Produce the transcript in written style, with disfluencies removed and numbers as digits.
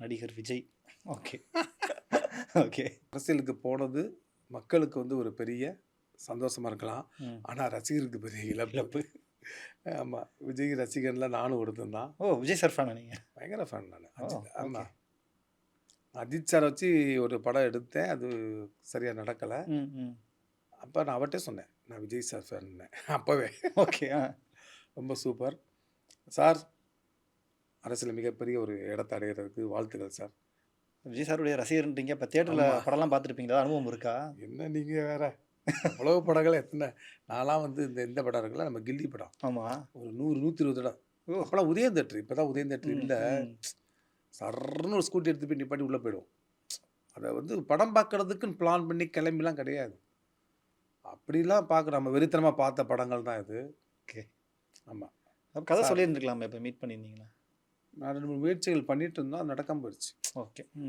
நடிகர் Vijay. Okay. Okay. அரசியலுக்கு போனது மக்களுக்கு வந்து ஒரு பெரிய சந்தோஷமா இருக்கலாம். ம். ஆனால் ரசிகருக்கு பெரிய இழப்பு. இழப்பு. ஆமாம், விஜய் ரசிகன்லாம் நானும் ஒருத்தன் தான். ஓ! விஜய் சார் ஃபேனா நீங்க? பயங்கர ஃபேன் நான். ஓ! அஜித். ஓகே. ஆமாம், அஜித் சாரை வச்சு ஒரு படம் எடுத்தேன். அது சரியாக நடக்கலை. ம், ம். அப்போ நான் அவர்கிட்டே சொன்னேன், நான் விஜய் சார் ஃபேன்னேன் அப்போவே. ஓகே. ரொம்ப சூப்பர் சார், அரசியல் மிகப்பெரிய ஒரு இடத்தை அடைகிறதுக்கு வாழ்த்துக்கள் சார். விஜய் சாருடைய ரசிகர்ன்றீங்க. இப்ப தியேட்டர்ல ஆமா. படம்லாம் பார்த்துருப்பீங்களா? அனுபவம் இருக்கா? என்ன நீங்கள் வேற, அவ்வளவு படங்கள் எத்தனை. நான்லாம் வந்து இந்த படம் இருக்குல்ல, நம்ம கில்லி படம் ஆமா. ஒரு 100 120 தடவை. ஓ! அப்போலாம் உதயம் தேட்டர், இப்போ தான் உதயம் தேட்டர் ம், இல்லை. ம். சர்ன்னு ஒரு ஸ்கூட்டி எடுத்து போய் நிப்பாட்டி உள்ளே போயிடும். அதை வந்து படம் பார்க்கறதுக்குன்னு பிளான் பண்ணி கிளம்பிலாம் கிடையாது. அப்படிலாம் பார்க்குற நம்ம வெறித்தனமாக பார்த்த படங்கள் தான் இது. ஓகே. ஆமாம், அப்ப கதை சார். சொல்லியிருந்துருக்கலாமே இப்ப மீட் பண்ணியிருந்தீங்கன்னா? நான் 2 3 முயற்சிகள் பண்ணிட்டு இருந்தோம், அது நடக்காம போயிடுச்சு. ஓகே. ம்.